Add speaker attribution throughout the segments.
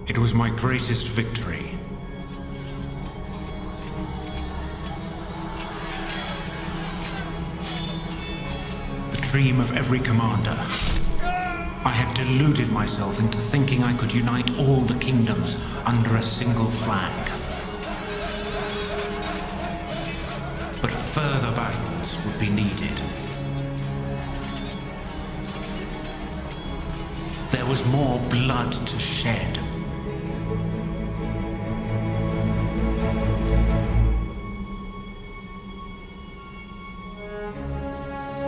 Speaker 1: It was my greatest victory. The dream of every commander. I had deluded myself into thinking I could unite all the kingdoms under a single flag. But further battles would be needed. There was more blood to shed.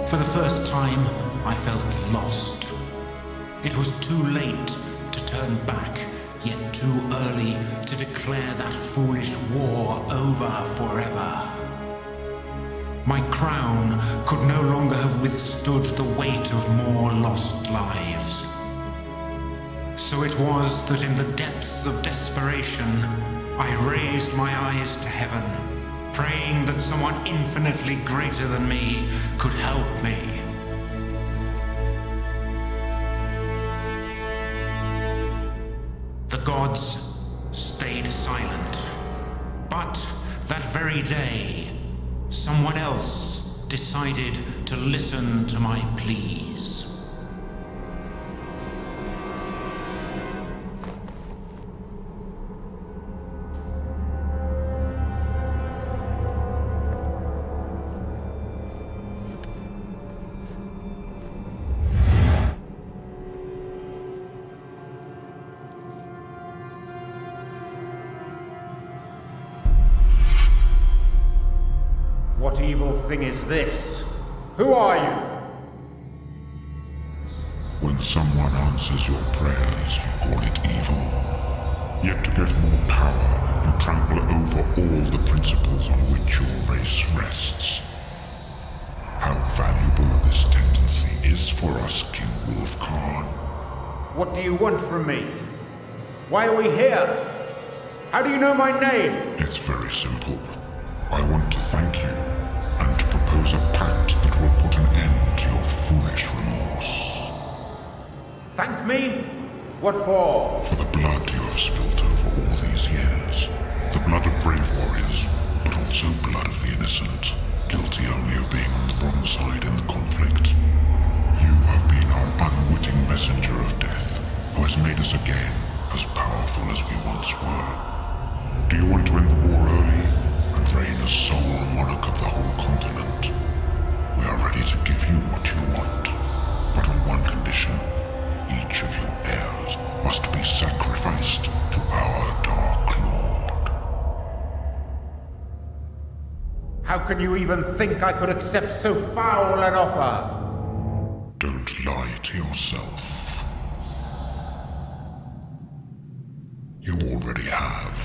Speaker 1: For the first time, I felt lost. It was too late to turn back, yet too early to declare that foolish war over forever. My crown could no longer have withstood the weight of more lost lives. So it was that in the depths of desperation, I raised my eyes to heaven, praying that someone infinitely greater than me could help me. The gods stayed silent, but that very day, someone else decided to listen to my pleas.
Speaker 2: What evil thing is this? Who are you?
Speaker 3: When someone answers your prayers, you call it evil. Yet to get more power, you trample over all the principles on which your race rests. How valuable this tendency is for us, King Wolf Khan.
Speaker 2: What do you want from me? Why are we here? How do you know my name?
Speaker 3: It's very simple. I want to thank you and to propose a pact that will put an end to your foolish remorse.
Speaker 2: Thank me? What for?
Speaker 3: For the blood you have spilt over all these years. The blood of brave warriors, but also blood of the innocent, guilty only of being on the wrong side in the conflict. You have been our unwitting messenger of death, who has made us again as powerful as we once were. Do you want to end the war early and reign as sole monarch of the whole continent? We are ready to give you what you want, but on one condition. Each of your heirs must be sacrificed to our Dark Lord.
Speaker 2: How can you even think I could accept so foul an offer?
Speaker 3: Don't lie to yourself. You already have.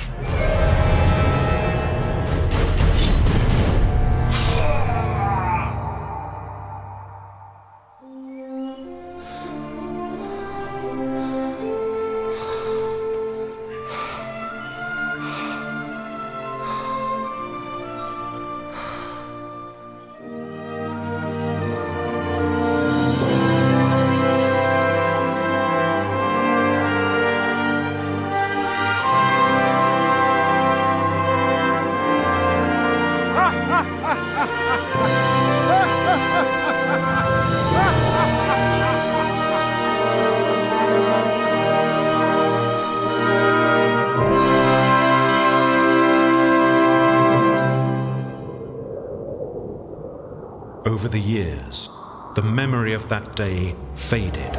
Speaker 1: Over the years, the memory of that day faded,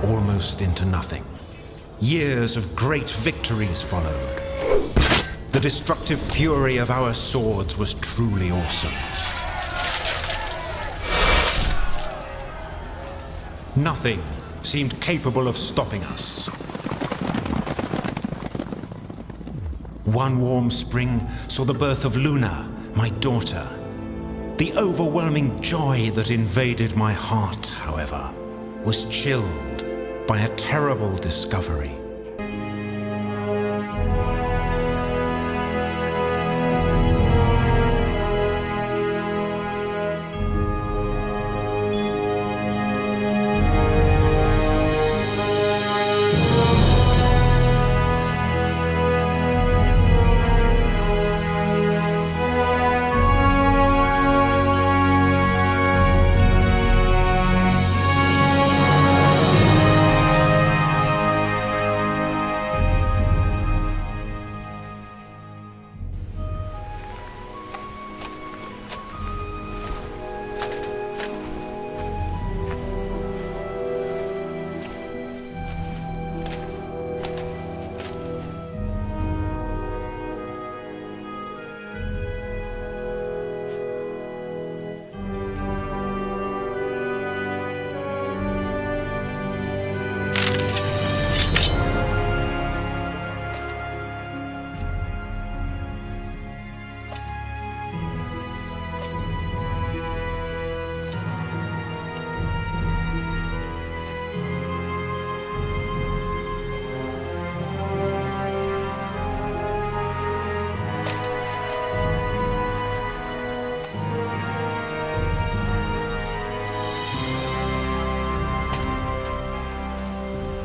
Speaker 1: almost into nothing. Years of great victories followed. The destructive fury of our swords was truly awesome. Nothing seemed capable of stopping us. One warm spring saw the birth of Luna, my daughter. The overwhelming joy that invaded my heart, however, was chilled by a terrible discovery.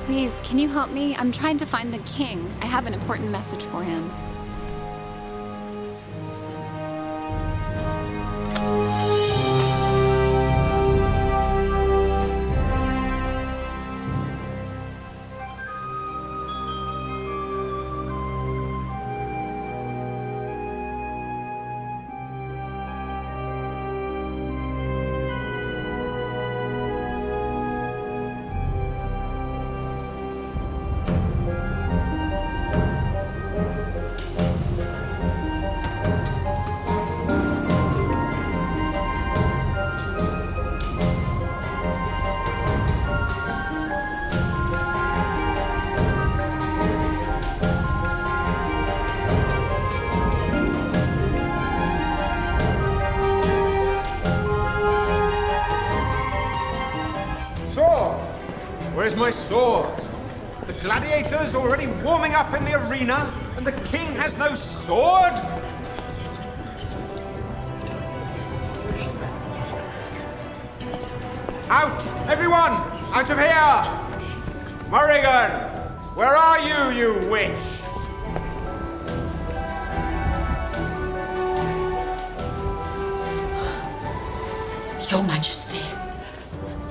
Speaker 4: Please, can you help me? I'm trying to find the king. I have an important message for him.
Speaker 2: Where's my sword? The gladiators already warming up in the arena, and the king has no sword? Out! Everyone! Out of here! Morrigan! Where are you, you witch?
Speaker 5: Your Majesty,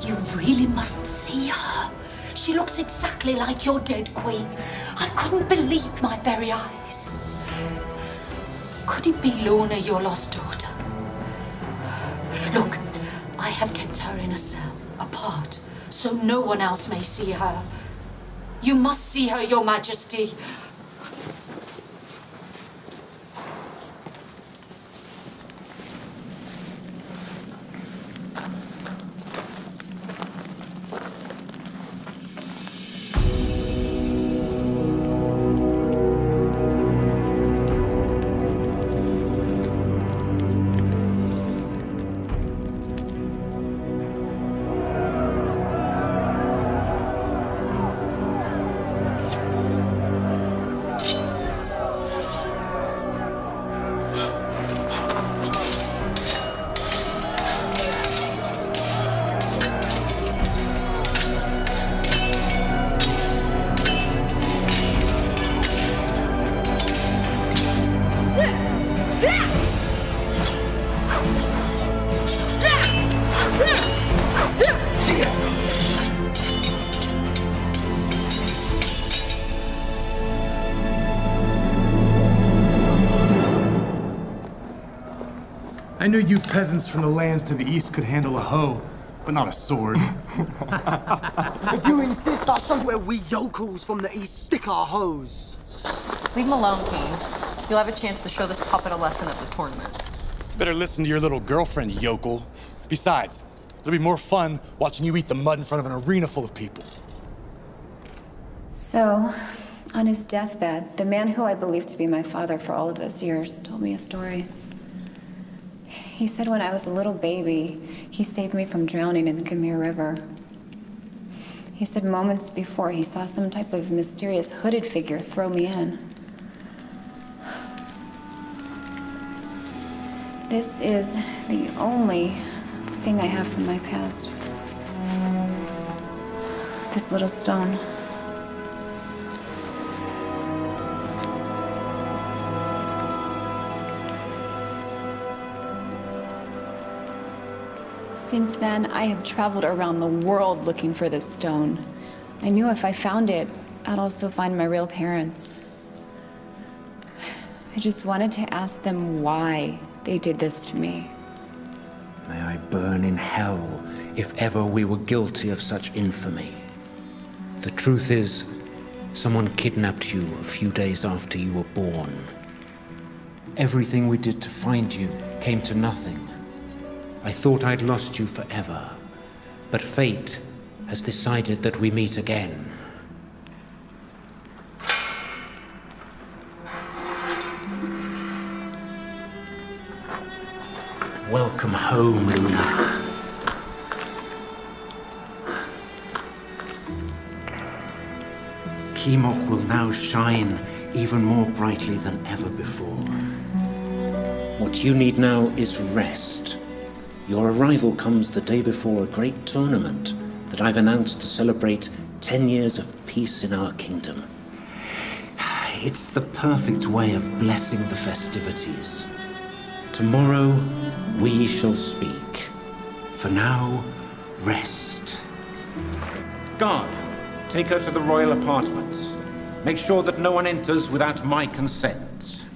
Speaker 5: you really must see her. She looks exactly like your dead queen. I couldn't believe my very eyes. Could it be Lorna, your lost daughter? Look, I have kept her in a cell, apart, so no one else may see her. You must see her, Your Majesty.
Speaker 6: I knew you peasants from the lands to the east could handle a hoe, but not a sword.
Speaker 7: If you insist, I'll show you where we yokels from the east stick our hoes.
Speaker 8: Leave him alone, King. You'll have a chance to show this puppet a lesson at the tournament.
Speaker 6: Better listen to your little girlfriend, yokel. Besides, it'll be more fun watching you eat the mud in front of an arena full of people.
Speaker 9: So, on his deathbed, the man who I believed to be my father for all of those years told me a story. He said when I was a little baby, he saved me from drowning in the Gamir River. He said moments before he saw some type of mysterious hooded figure throw me in. This is the only thing I have from my past. This little stone. Since then, I have traveled around the world looking for this stone. I knew if I found it, I'd also find my real parents. I just wanted to ask them why they did this to me.
Speaker 10: May I burn in hell if ever we were guilty of such infamy. The truth is, someone kidnapped you a few days after you were born. Everything we did to find you came to nothing. I thought I'd lost you forever, but fate has decided that we meet again. Welcome home, Luna. Kemoc will now shine even more brightly than ever before. What you need now is rest. Your arrival comes the day before a great tournament that I've announced to celebrate 10 years of peace in our kingdom. It's the perfect way of blessing the festivities. Tomorrow we shall speak. For now, rest.
Speaker 1: Guard, take her to the royal apartments. Make sure that no one enters without my consent.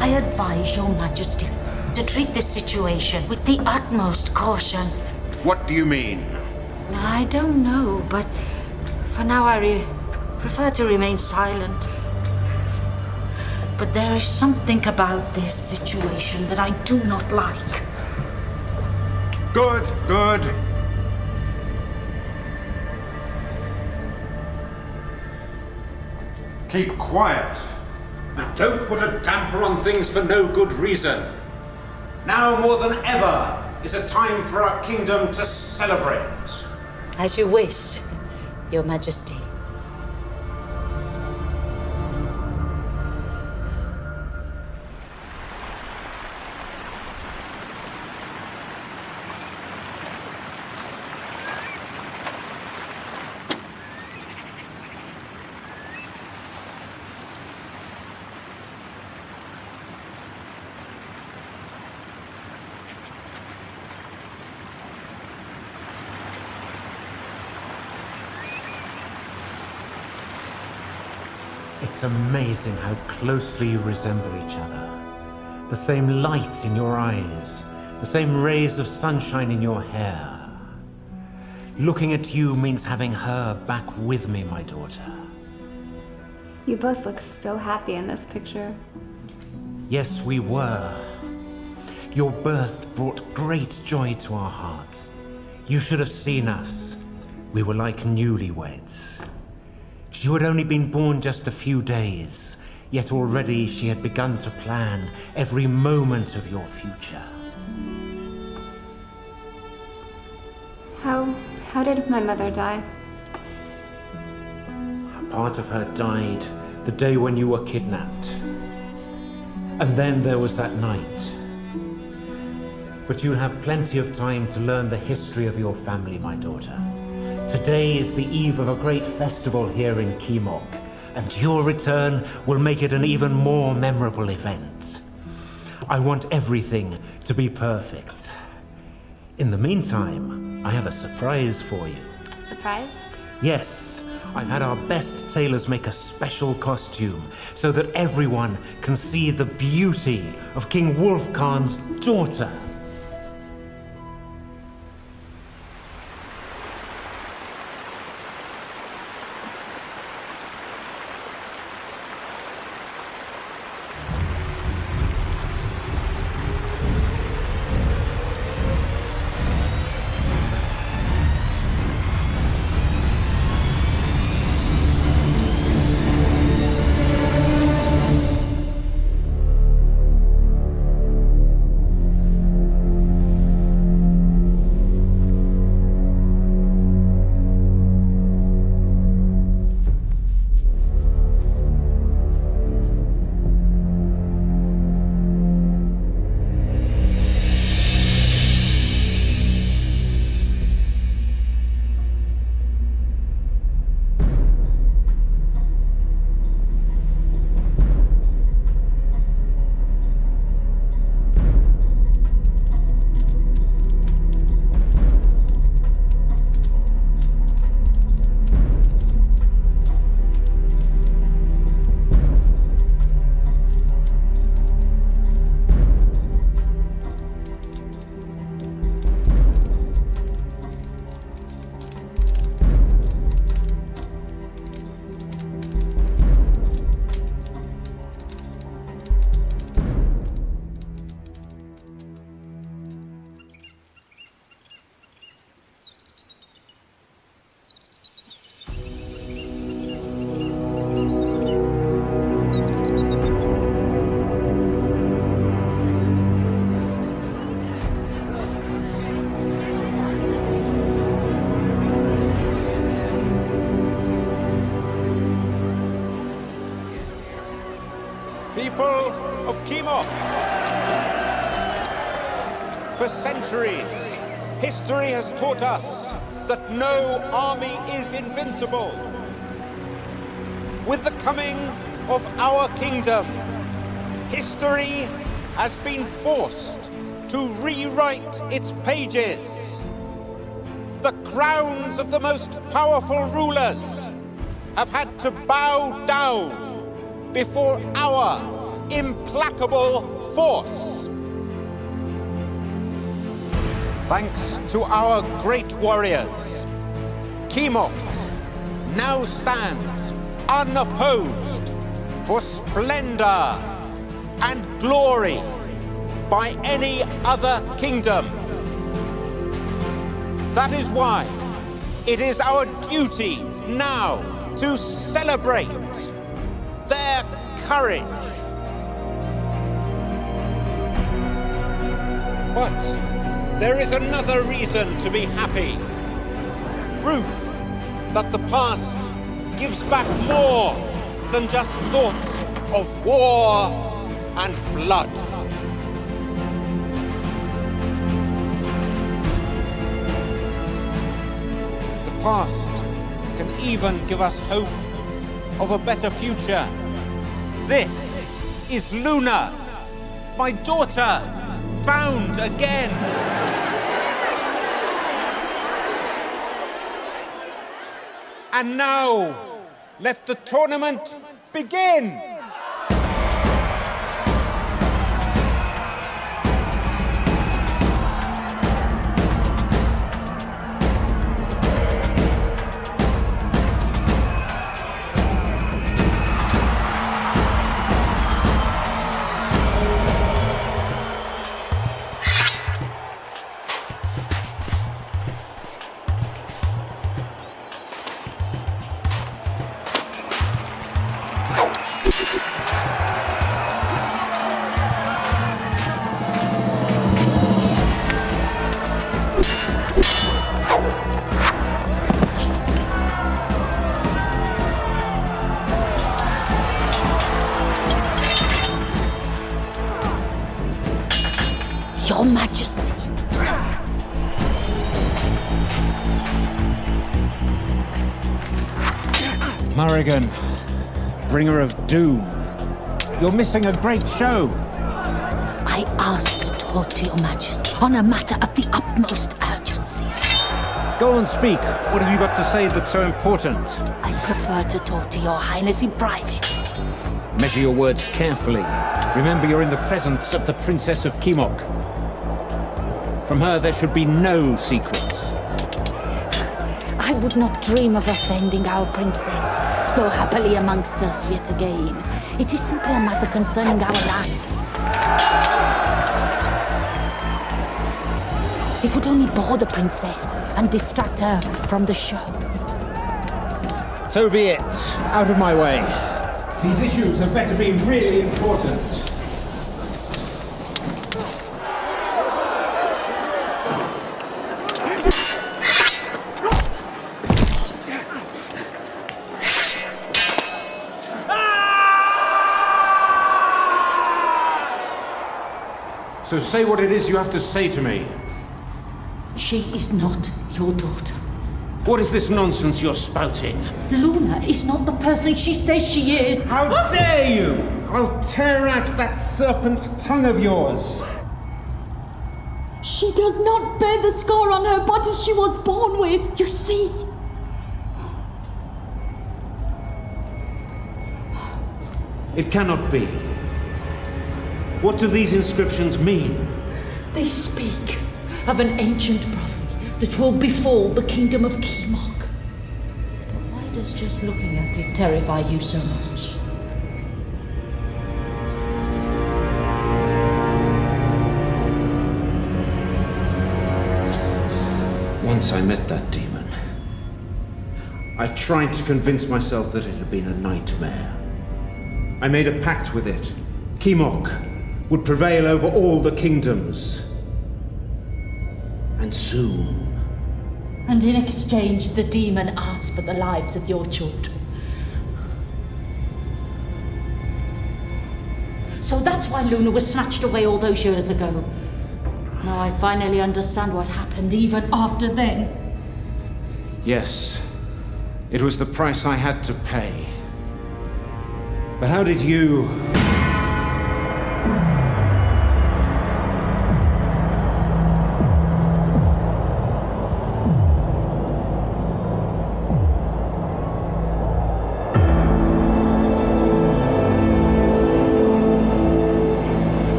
Speaker 5: I advise your majesty to treat this situation with the utmost caution.
Speaker 2: What do you mean?
Speaker 5: I don't know, but for now I prefer to remain silent. But there is something about this situation that I do not like.
Speaker 2: Good, good. Keep quiet. And don't put a damper on things for no good reason. Now more than ever is a time for our kingdom to celebrate.
Speaker 5: As you wish, your majesty.
Speaker 10: It's amazing how closely you resemble each other. The same light in your eyes, the same rays of sunshine in your hair. Looking at you means having her back with me, my daughter.
Speaker 4: You both look so happy in this picture.
Speaker 10: Yes, we were. Your birth brought great joy to our hearts. You should have seen us. We were like newlyweds. You had only been born just a few days, yet already she had begun to plan every moment of your future.
Speaker 4: How did my mother die?
Speaker 10: A part of her died the day when you were kidnapped. And then there was that night. But you'll have plenty of time to learn the history of your family, my daughter. Today is the eve of a great festival here in Kimok, and your return will make it an even more memorable event. I want everything to be perfect. In the meantime, I have a surprise for you.
Speaker 4: A surprise?
Speaker 10: Yes, I've had our best tailors make a special costume so that everyone can see the beauty of King Wulfkarn's daughter.
Speaker 2: People of Kimok,
Speaker 11: For centuries, history has taught us that no army is invincible. With the coming of our kingdom, history has been forced to rewrite its pages. The crowns of the most powerful rulers have had to bow down before our implacable force. Thanks to our great warriors, Kemok now stands unopposed for splendor and glory by any other kingdom. That is why it is our duty now to celebrate their courage. But there is another reason to be happy. Proof that the past gives back more than just thoughts of war and blood. The past can even give us hope of a better future. This is Luna, my daughter, found again. And now, let the tournament begin!
Speaker 5: Your Majesty.
Speaker 11: Morrigan, bringer of doom. You're missing a great show.
Speaker 5: I asked to talk to Your Majesty on a matter of the utmost urgency.
Speaker 11: Go on, speak. What have you got to say that's so important?
Speaker 5: I prefer to talk to Your Highness in private.
Speaker 11: Measure your words carefully. Remember, you're in the presence of the Princess of Kemok. From her, there should be no secrets.
Speaker 5: I would not dream of offending our princess, so happily amongst us yet again. It is simply a matter concerning our lands. It would only bore the princess and distract her from the show.
Speaker 11: So be it. Out of my way. These issues had better be really important. So say what it is you have to say to me.
Speaker 5: She is not your daughter.
Speaker 11: What is this nonsense you're spouting?
Speaker 5: Luna is not the person she says she is.
Speaker 11: How dare you! I'll tear out that serpent's tongue of yours.
Speaker 5: She does not bear the scar on her body she was born with, you see.
Speaker 11: It cannot be. What do these inscriptions mean?
Speaker 5: They speak of an ancient prophecy that will befall the kingdom of Kemok. But why does just looking at it terrify you so much?
Speaker 11: Once I met that demon, I tried to convince myself that it had been a nightmare. I made a pact with it. Kemok would prevail over all the kingdoms. And soon...
Speaker 5: And in exchange, the demon asked for the lives of your children. So that's why Luna was snatched away all those years ago. Now I finally understand what happened even after then.
Speaker 2: Yes, it was the price I had to pay. But how did you...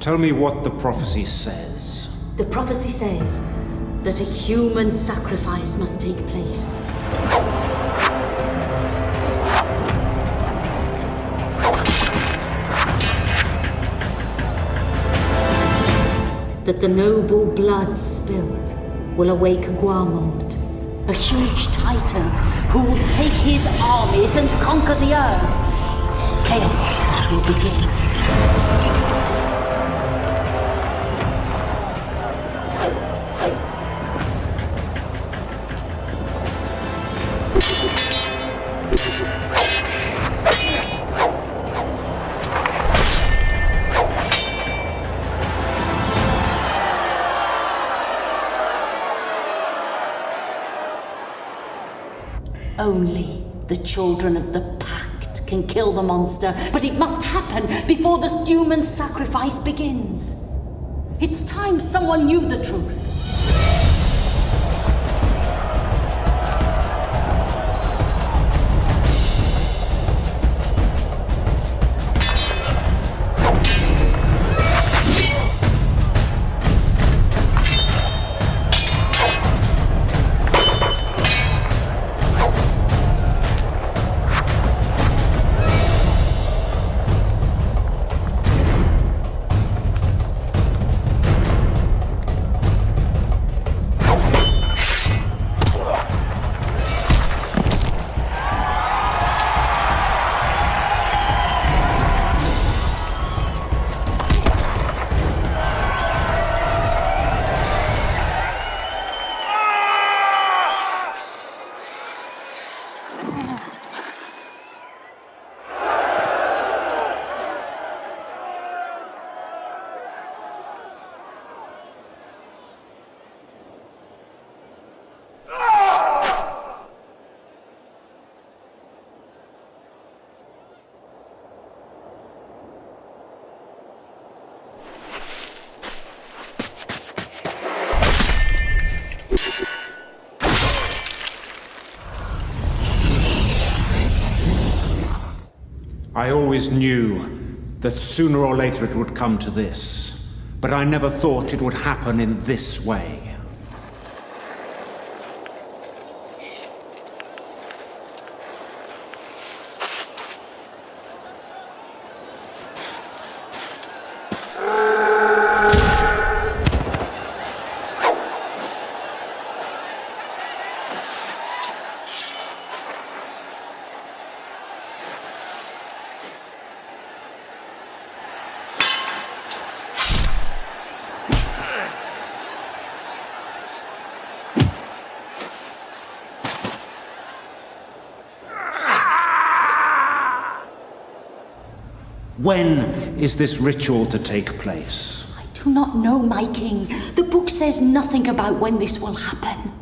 Speaker 2: Tell me what the prophecy says.
Speaker 5: The prophecy says that a human sacrifice must take place. That the noble blood spilled will awake Guamond, a huge titan who will take his armies and conquer the earth. Chaos will begin. Only the children of the Pact can kill the monster, but it must happen before the human sacrifice begins. It's time someone knew the truth.
Speaker 2: I always knew that sooner or later it would come to this, but I never thought it would happen in this way.
Speaker 11: When is this ritual to take place?
Speaker 5: I do not know, my king. The book says nothing about when this will happen.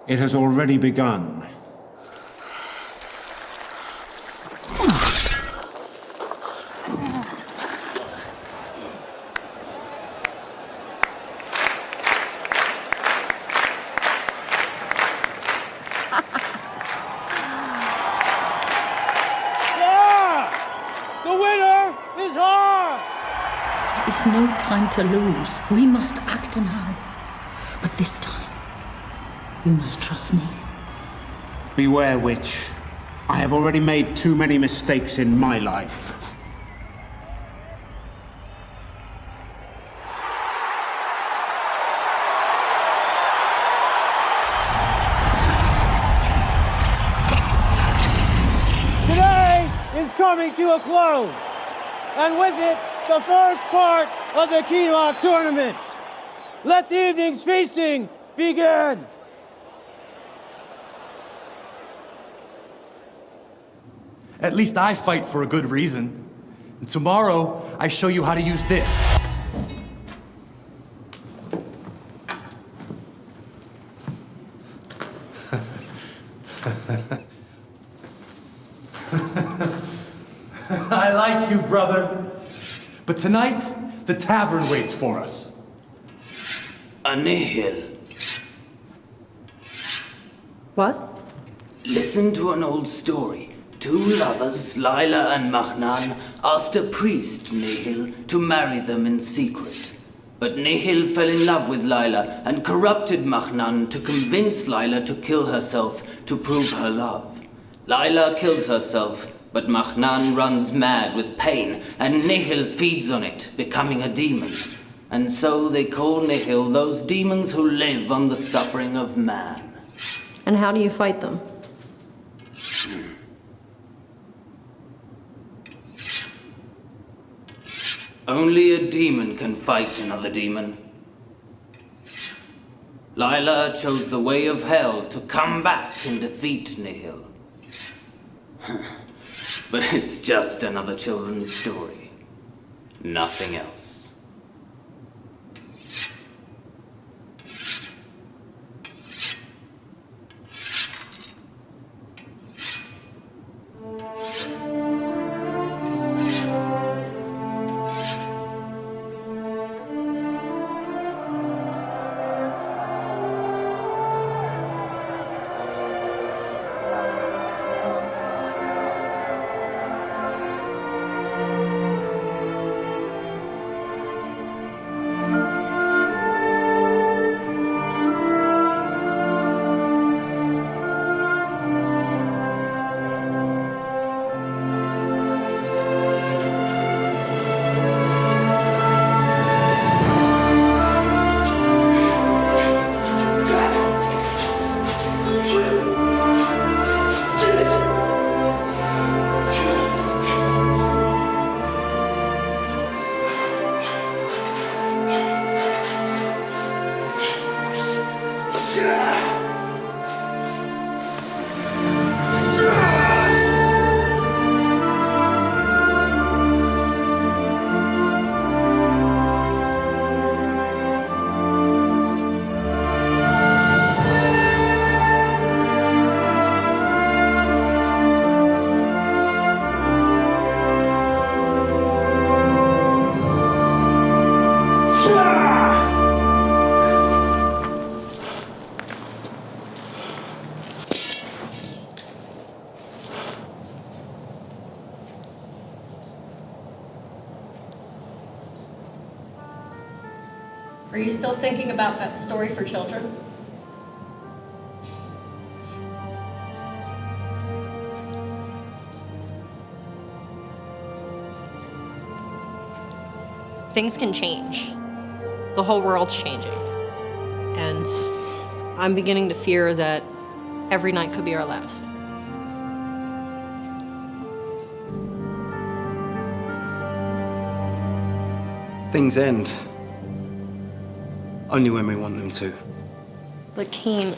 Speaker 11: It has already begun.
Speaker 7: The winner is her!
Speaker 5: It's no time to lose. We must act now. But this time, you must trust me.
Speaker 11: Beware, witch. I have already made too many mistakes in my life.
Speaker 7: Today is coming to a close, and with it, the first part of the Quinoa tournament. Let the evening's feasting begin!
Speaker 6: At least I fight for a good reason. And tomorrow, I show you how to use this. I like you, brother. But tonight, the tavern waits for us.
Speaker 12: A nihil.
Speaker 8: What?
Speaker 12: Listen to an old story. Two lovers, Lila and Mahnan, asked a priest, Nihil, to marry them in secret. But Nihil fell in love with Lila and corrupted Mahnan to convince Lila to kill herself to prove her love. Lila kills herself, but Mahnan runs mad with pain, and Nihil feeds on it, becoming a demon. And so they call Nihil those demons who live on the suffering of man.
Speaker 8: And how do you fight them?
Speaker 12: Only a demon can fight another demon. Lila chose the way of hell to come back and defeat Nihil. But it's just another children's story. Nothing else.
Speaker 8: Are you still thinking about that story for children? things can change. The whole world's changing. And I'm beginning to fear that every night could be our last.
Speaker 13: Things end only when we want them to.
Speaker 8: But Keen,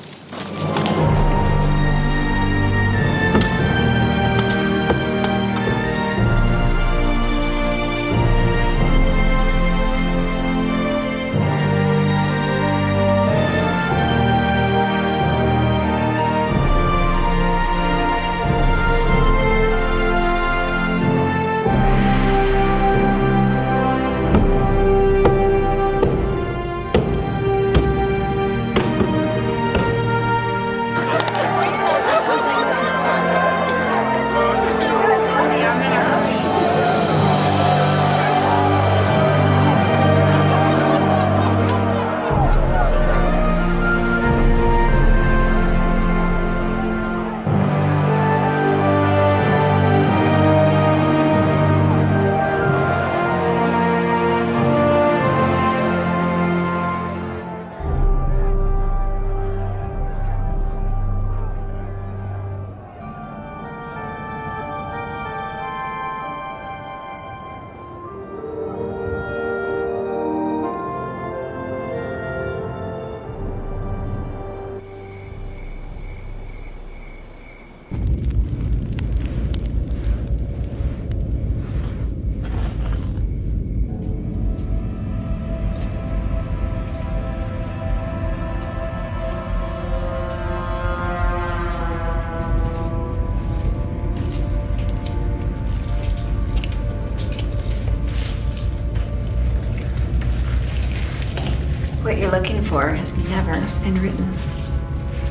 Speaker 9: What you're looking for has never been written.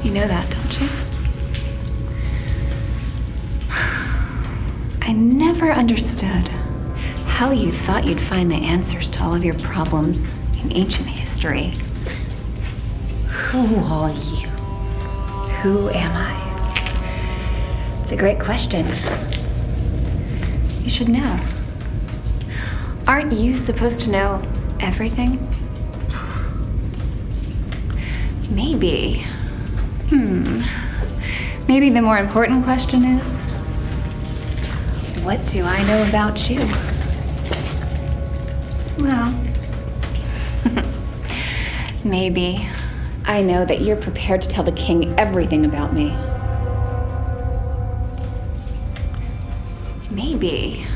Speaker 9: You know that, don't you? I never understood how you thought you'd find the answers to all of your problems in ancient history. Who are you? Who am I? It's a great question. You should know. Aren't you supposed to know everything? Maybe. Maybe the more important question is, what do I know about you? Well, maybe I know that you're prepared to tell the king everything about me. Maybe.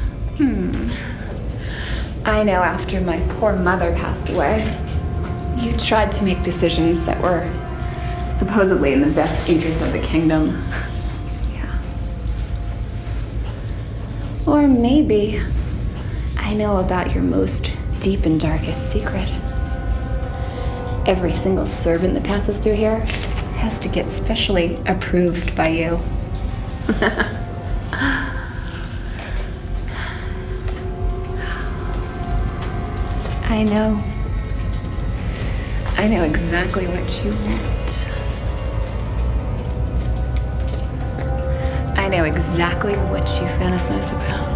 Speaker 9: I know after my poor mother passed away, you tried to make decisions that were supposedly in the best interest of the kingdom. Yeah. Or maybe I know about your most deep and darkest secret. Every single servant that passes through here has to get specially approved by you. I know. I know exactly what you want. I know exactly what you fantasize about.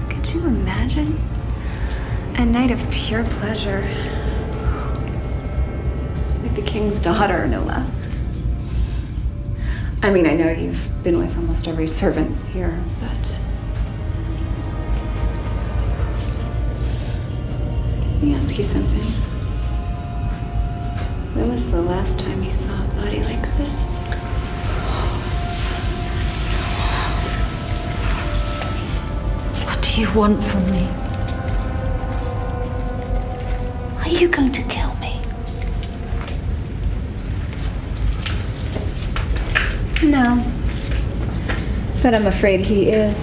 Speaker 9: Could you imagine a night of pure pleasure with the king's daughter, no less? I mean, I know you've been with almost every servant here, but let me ask you something. When was the last time you saw a body like this?
Speaker 5: What do you want from me? Are you going to kill me?
Speaker 9: No. But I'm afraid he is.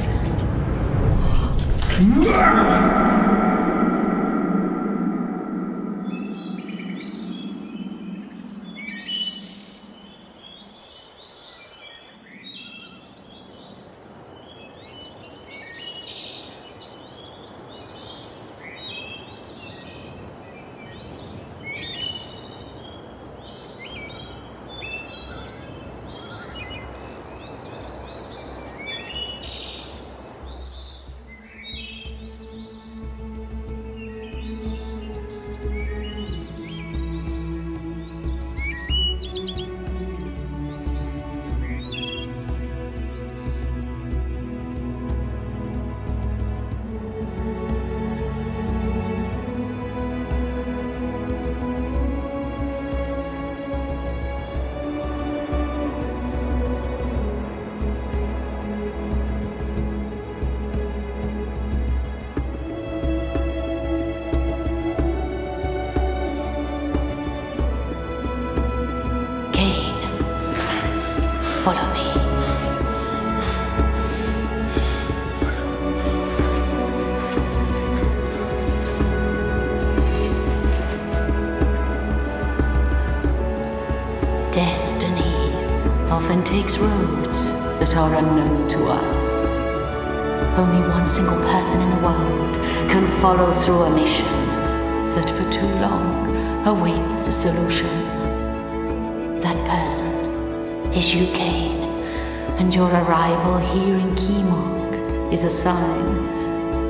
Speaker 5: takes roads that are unknown to us. Only one single person in the world can follow through a mission that for too long awaits a solution. That person is you, Cain, and your arrival here in Keymog is a sign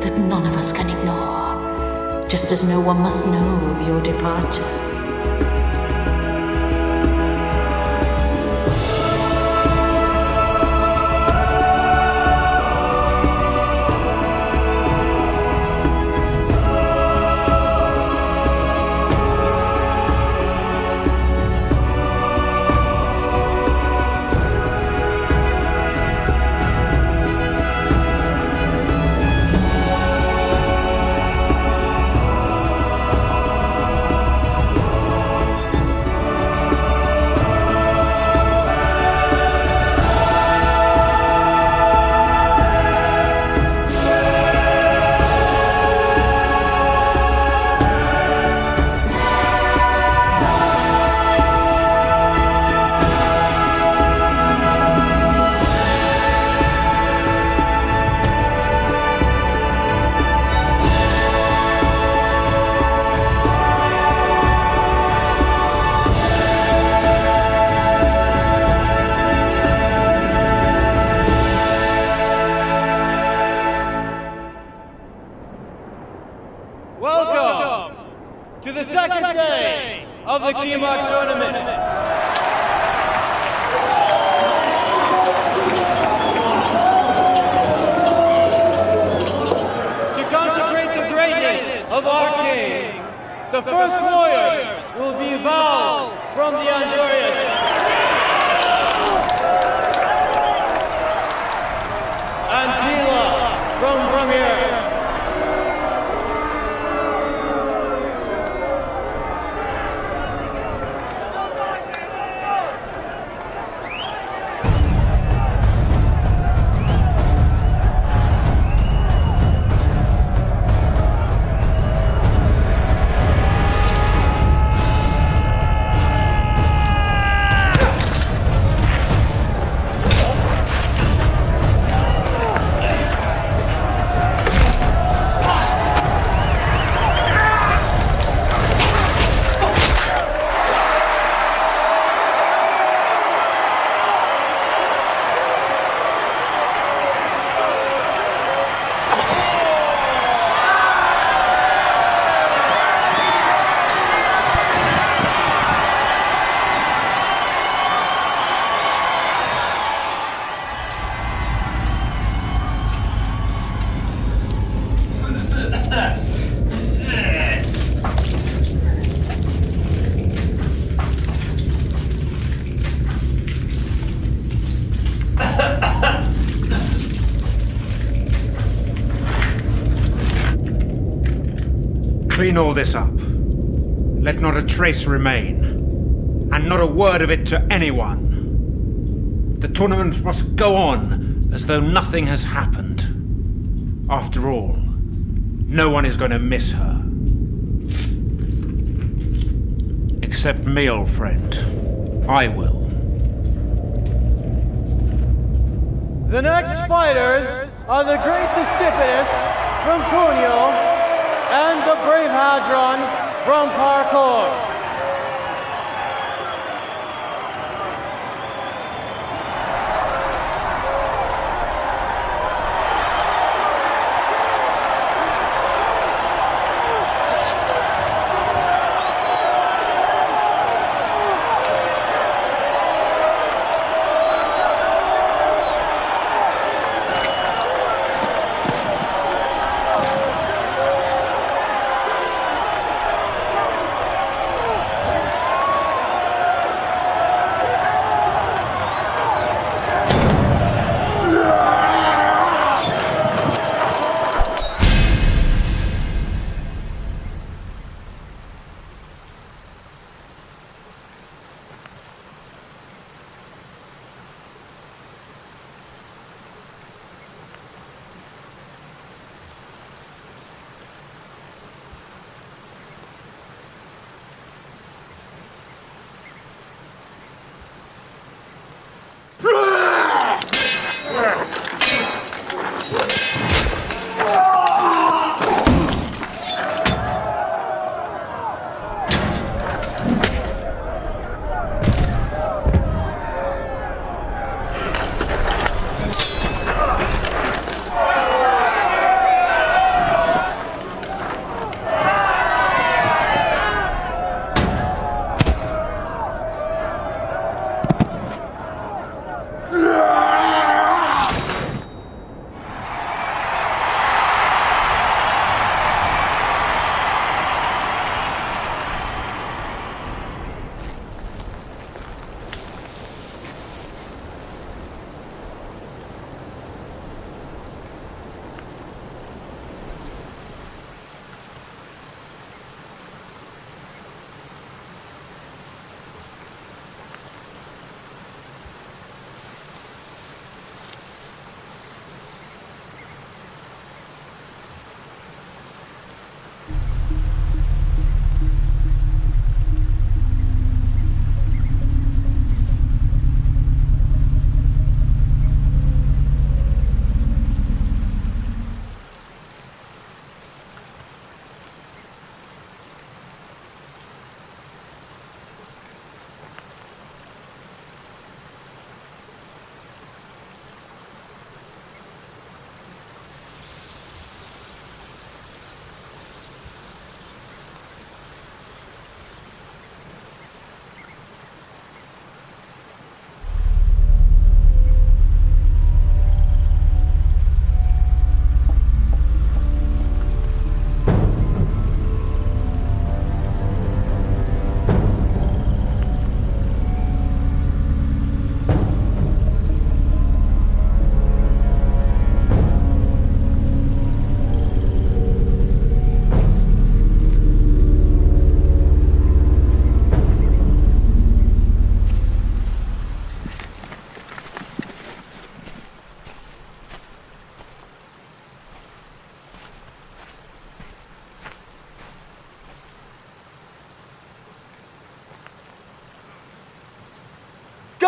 Speaker 5: that none of us can ignore, just as no one must know of your departure.
Speaker 7: Welcome to the second day of the Keymog tournament. To concentrate the greatness of our king, the first warriors will be Val from the Andurias, and Tila from Bromir.
Speaker 2: Clean all this up. Let not a trace remain, and not a word of it to anyone. The tournament must go on as though nothing has happened. After all, no one is going to miss her. Except me, old friend. I will.
Speaker 7: The next fighters are the great Testipidus from Cunio and the brave Hadron from Parkour.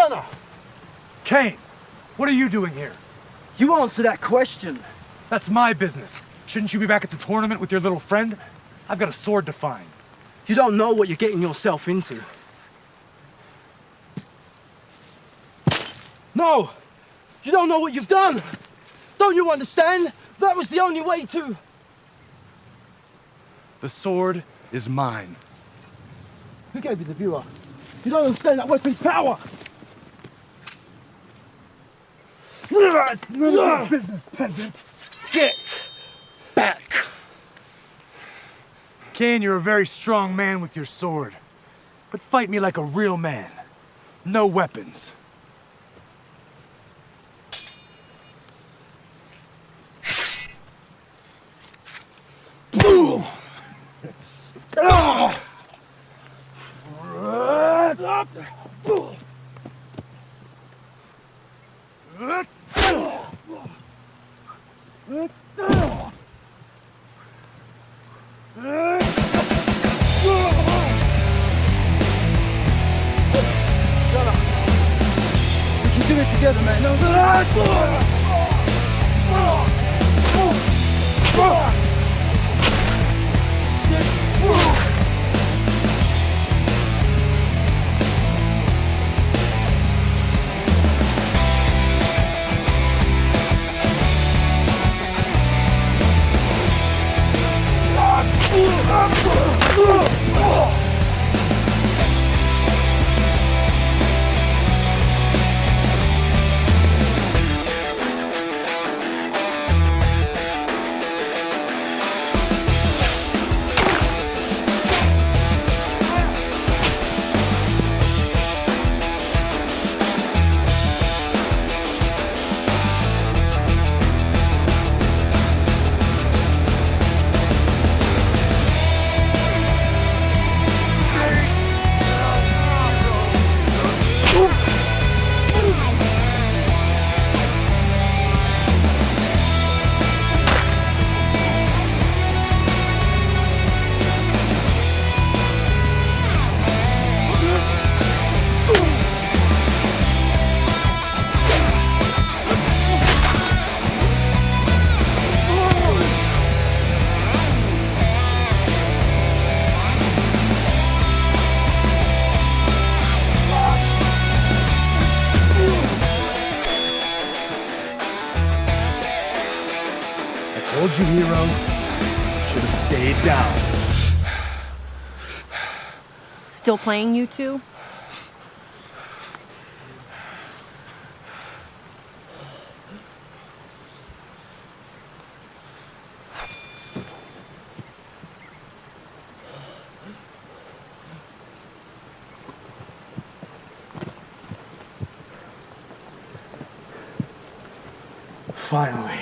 Speaker 14: Stunner!
Speaker 6: Kane, what are you doing here?
Speaker 14: You answer that question.
Speaker 6: That's my business. Shouldn't you be back at the tournament with your little friend? I've got a sword to find.
Speaker 14: You don't know what you're getting yourself into. No! You don't know what you've done! Don't you understand? That was the only way to...
Speaker 6: The sword is mine.
Speaker 14: Who gave you the viewer? You don't understand that weapon's power! It's none of your business, peasant! Get back!
Speaker 6: Kane, you're a very strong man with your sword. But fight me like a real man. No weapons. Boom!
Speaker 14: We can do it together, man.
Speaker 6: Told you, hero. Should have stayed down.
Speaker 8: Still playing you two?
Speaker 6: Finally.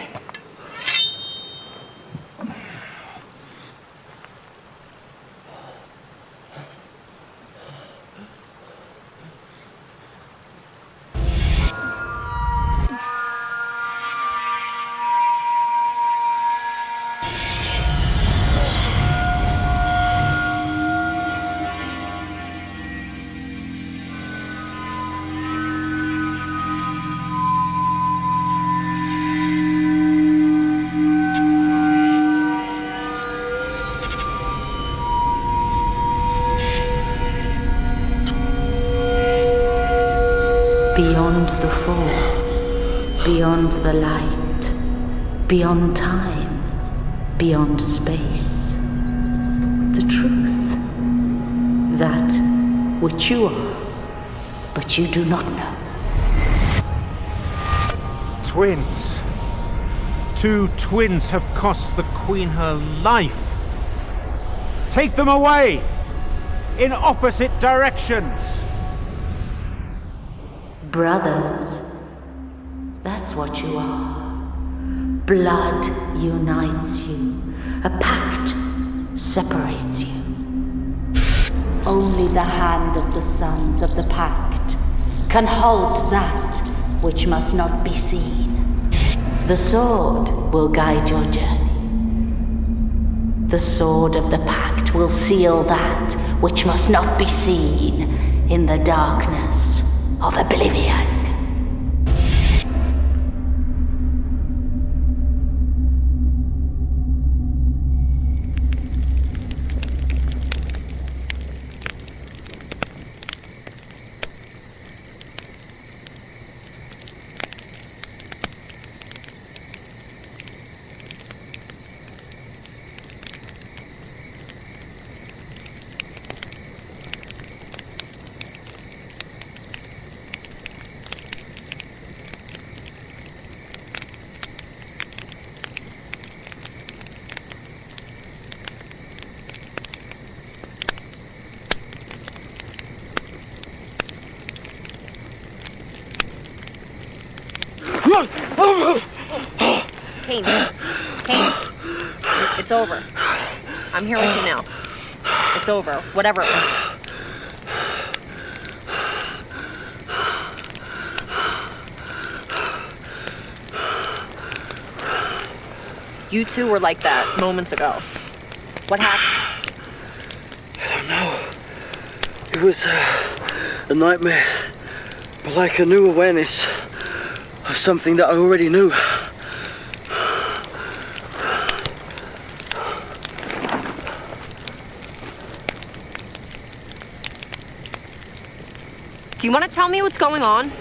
Speaker 5: Beyond the fall, beyond the light, beyond time, beyond space. The truth. That which you are, but you do not know.
Speaker 2: Twins. 2 twins have cost the Queen her life. Take them away! In opposite directions!
Speaker 5: Brothers. That's what you are. Blood unites you. A pact separates you. Only the hand of the sons of the pact can hold that which must not be seen. The sword will guide your journey. The sword of the pact will seal that which must not be seen in the darkness. of oblivion.
Speaker 8: Kane. Kane. It's over. I'm here with you now. It's over. Whatever it was. You two were like that moments ago. What happened?
Speaker 14: I don't know. It was a nightmare, but like a new awareness of something that I already knew.
Speaker 8: Do you want to tell me what's going on?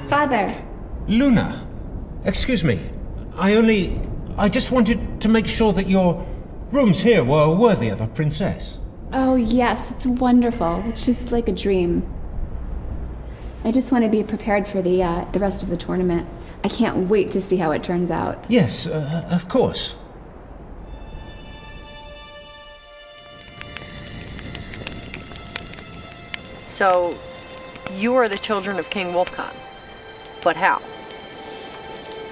Speaker 4: Father.
Speaker 10: Luna, excuse me. I just wanted to make sure that your rooms here were worthy of a princess.
Speaker 4: Oh, yes, it's wonderful. It's just like a dream. I just want to be prepared for the rest of the tournament. I can't wait to see how it turns out.
Speaker 10: Yes, of course.
Speaker 8: So, you are the children of King Wolfcon. But how?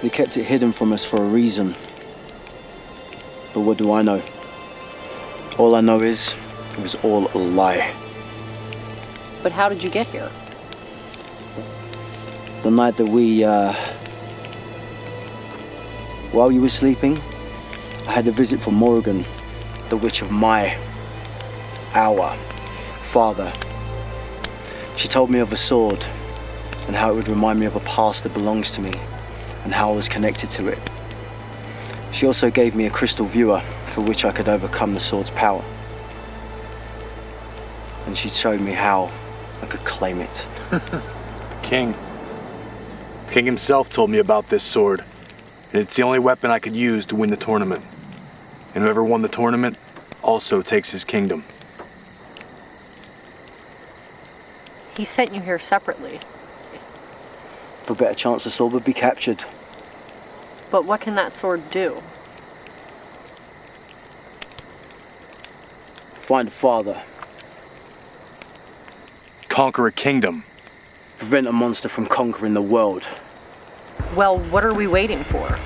Speaker 13: They kept it hidden from us for a reason. But what do I know? All I know is it was all a lie.
Speaker 8: But how did you get here?
Speaker 13: The night that while you were sleeping, I had a visit from Morrigan, the witch of our father. She told me of a sword and how it would remind me of a past that belongs to me and how I was connected to it. She also gave me a crystal viewer for which I could overcome the sword's power. And she showed me how I could claim it.
Speaker 6: King himself told me about this sword, and it's the only weapon I could use to win the tournament. And whoever won the tournament also takes his kingdom.
Speaker 8: He sent you here separately.
Speaker 13: For a better chance the sword would be captured.
Speaker 8: But what can that sword do?
Speaker 13: Find a father.
Speaker 6: Conquer a kingdom.
Speaker 13: Prevent a monster from conquering the world.
Speaker 8: Well, what are we waiting for?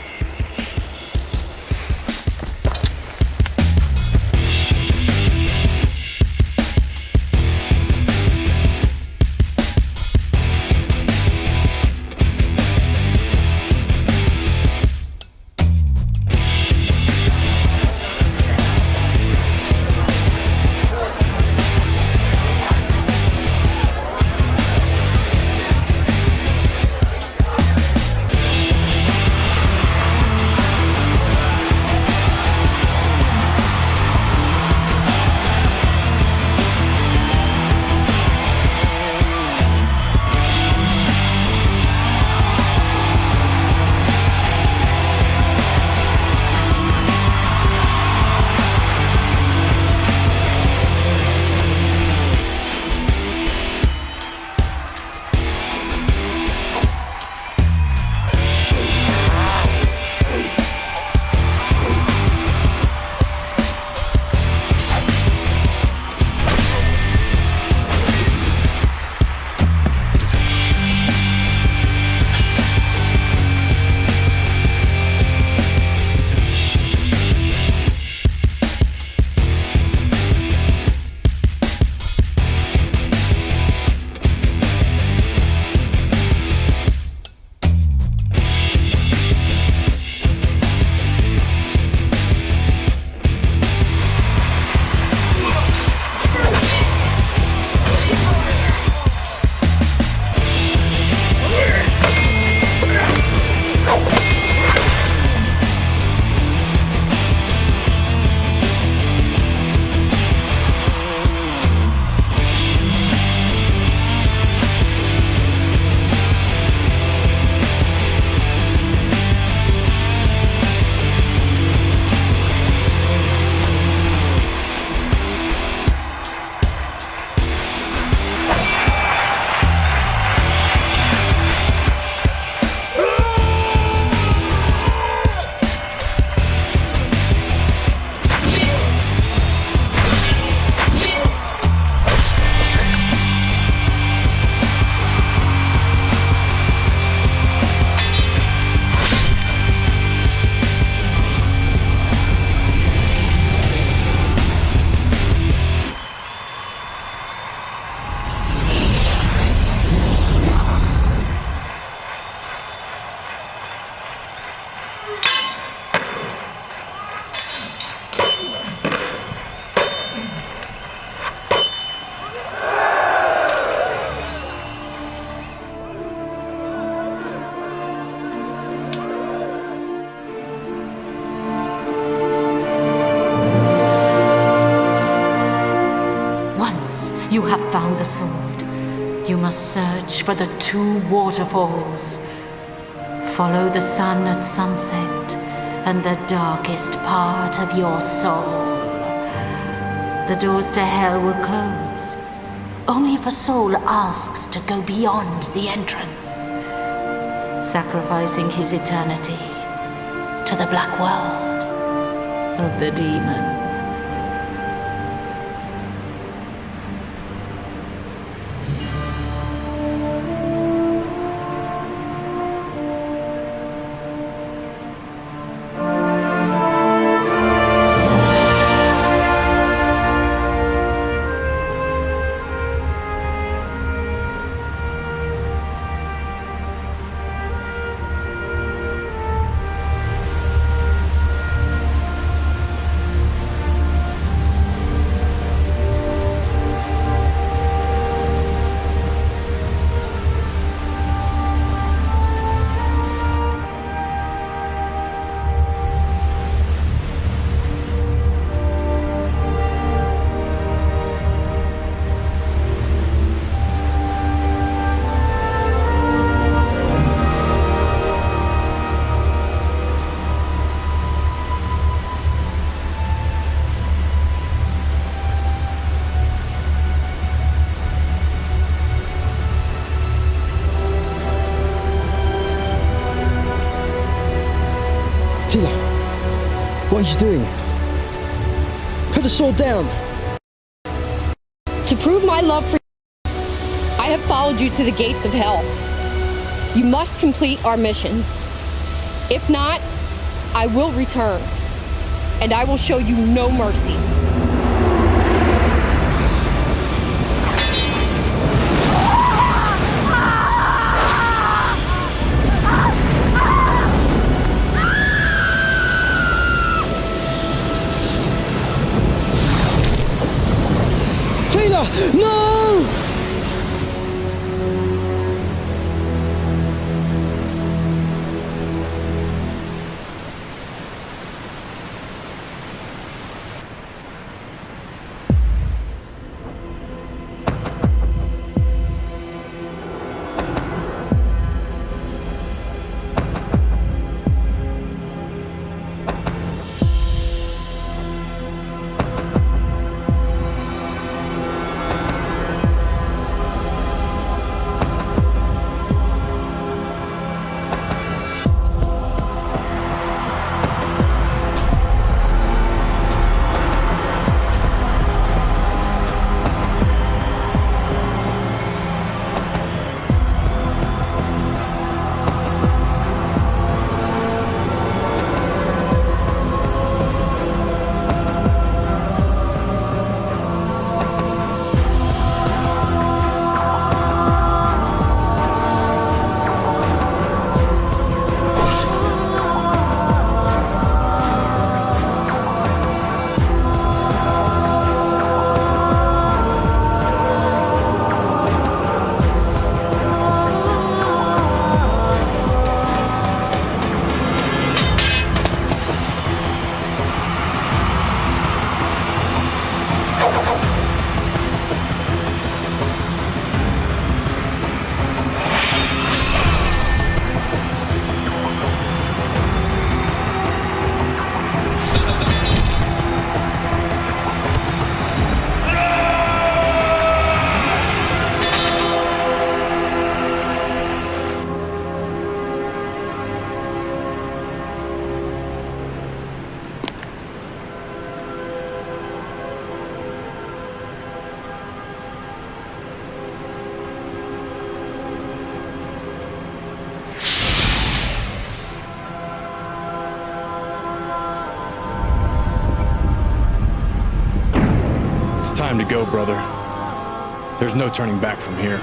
Speaker 5: You have found the sword. You must search for the 2 waterfalls. Follow the sun at sunset and the darkest part of your soul. The doors to hell will close. Only if a soul asks to go beyond the entrance, sacrificing his eternity to the black world of the demons.
Speaker 14: Tila, what are you doing? Put the sword down.
Speaker 8: To prove my love for you, I have followed you to the gates of hell. You must complete our mission. If not, I will return, and I will show you no mercy.
Speaker 14: Taylor, no!
Speaker 6: Time to go, brother. There's no turning back from here.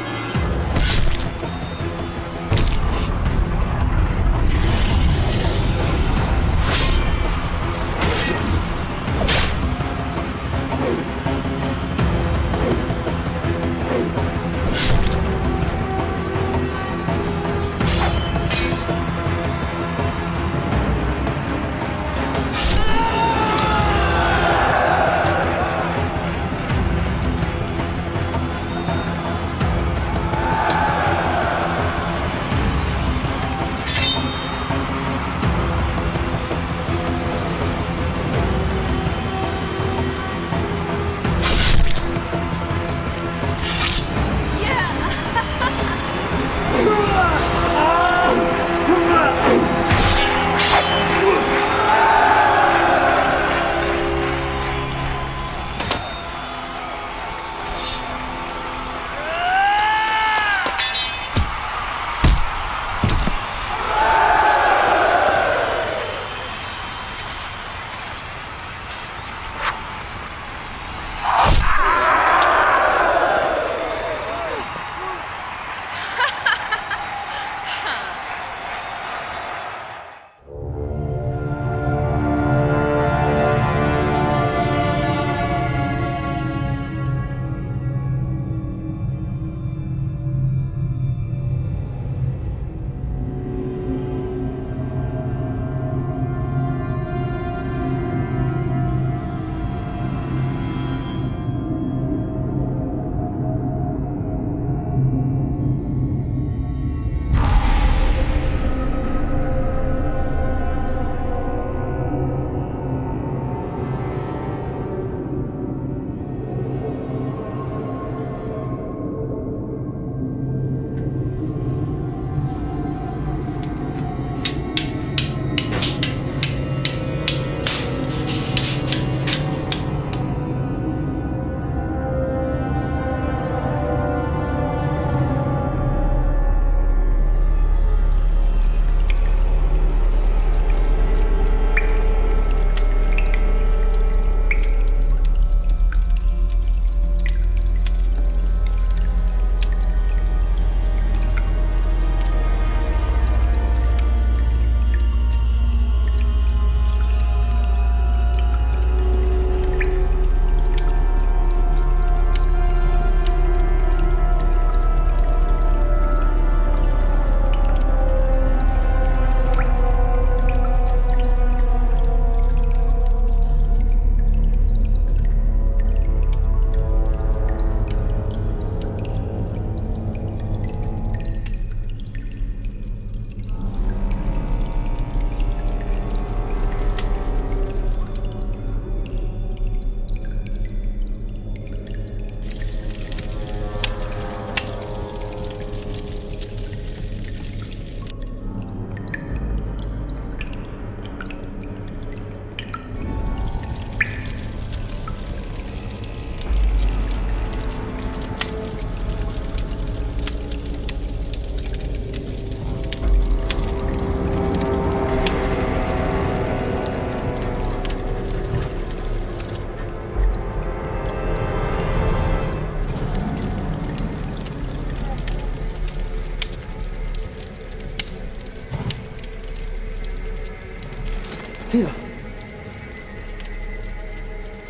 Speaker 15: Sila!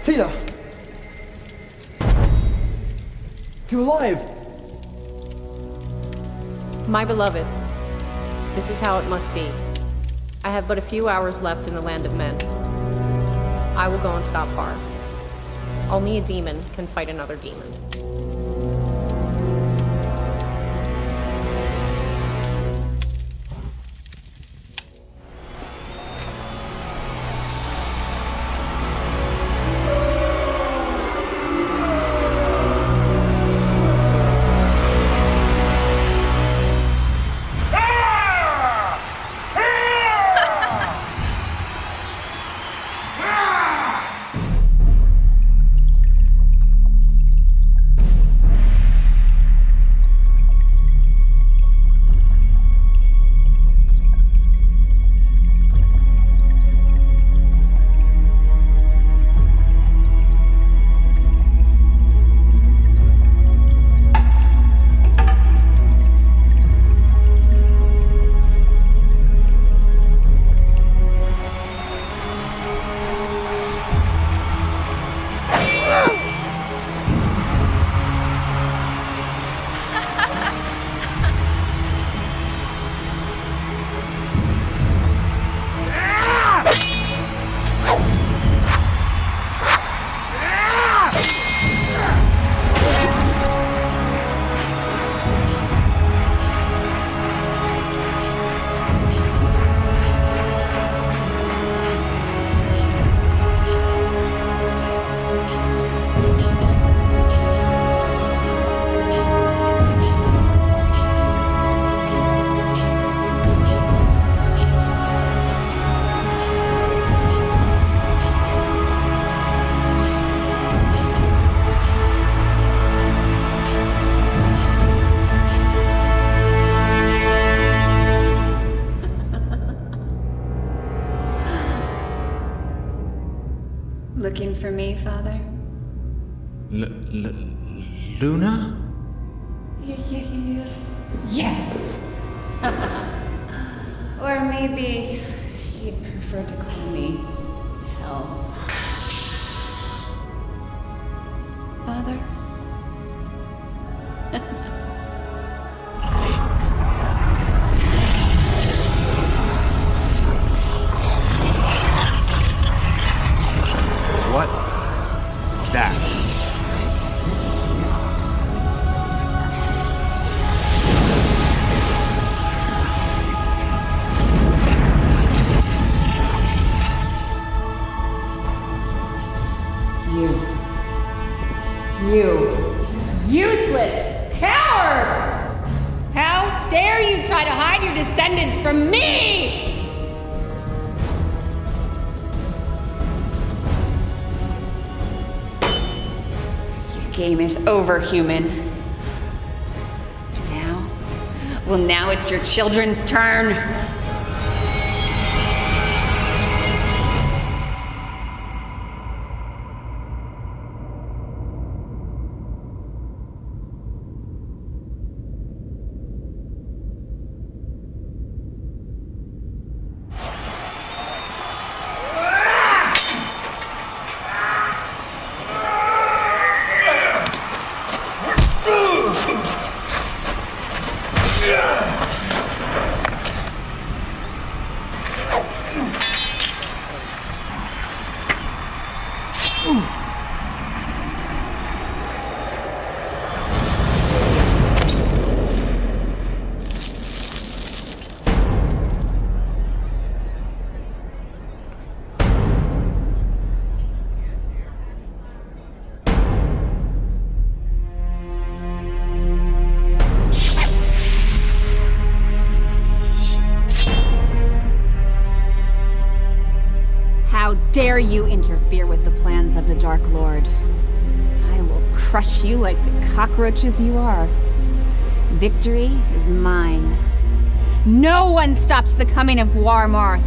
Speaker 15: Sila! You're alive!
Speaker 8: My beloved, this is how it must be. I have but a few hours left in the land of men. I will go and stop Har. Only a demon can fight another demon.
Speaker 9: Looking for me, Father?
Speaker 10: Luna?
Speaker 9: Yes! Or maybe you'd prefer to call me Hell. Father?
Speaker 2: What is that?
Speaker 16: You useless coward! How dare you try to hide your descendants from me! Your game is over, human. Now? Well, now it's your children's turn. How dare you interfere with the plans of the Dark Lord? I will crush you like the cockroaches you are. Victory is mine. No one stops the coming of Warmarth.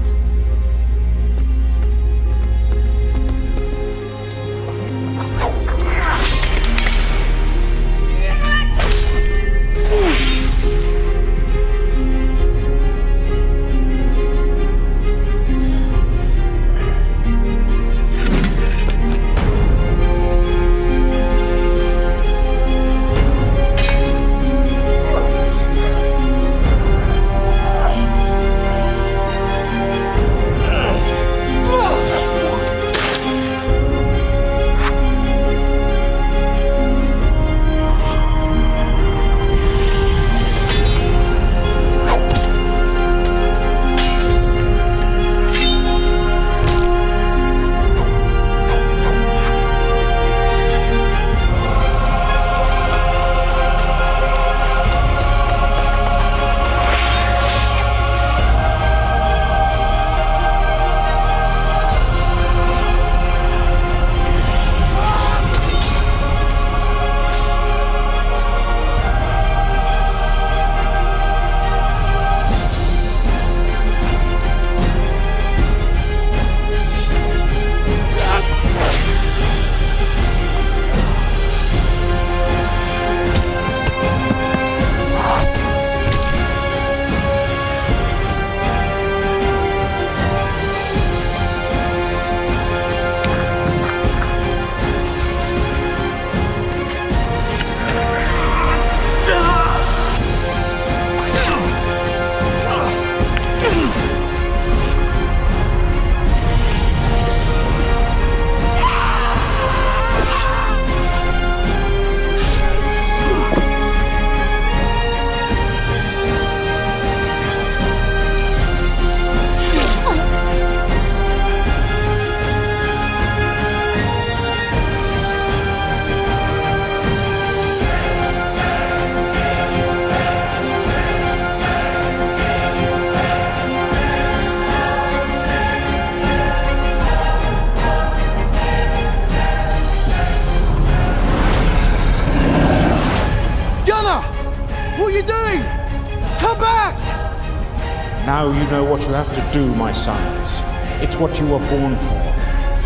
Speaker 2: Now you know what you have to do, my sons. It's what you were born for,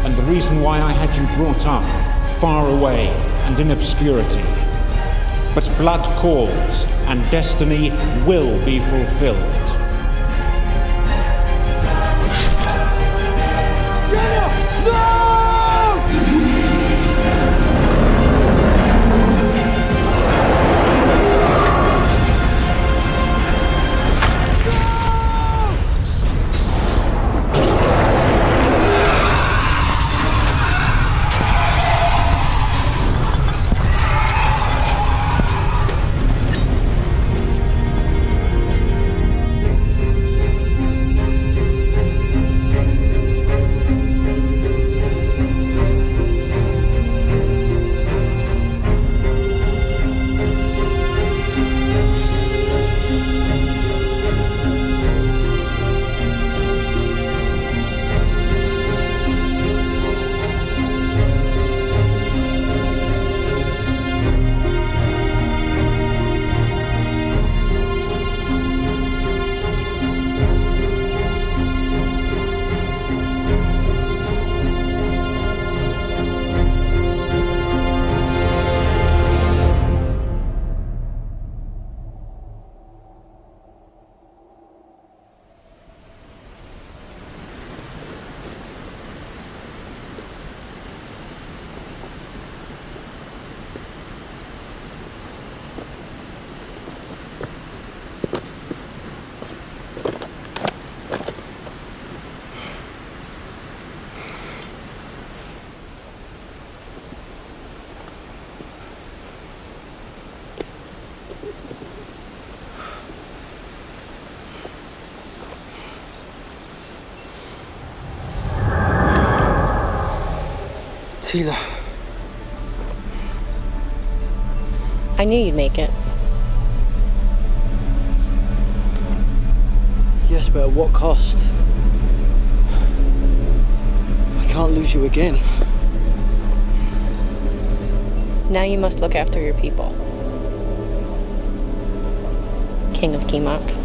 Speaker 2: and the reason why I had you brought up, far away and in obscurity. But blood calls, and destiny will be fulfilled.
Speaker 14: Tila.
Speaker 8: I knew you'd make it.
Speaker 14: Yes, but at what cost? I can't lose you again.
Speaker 8: Now you must look after your people. King of Kimak.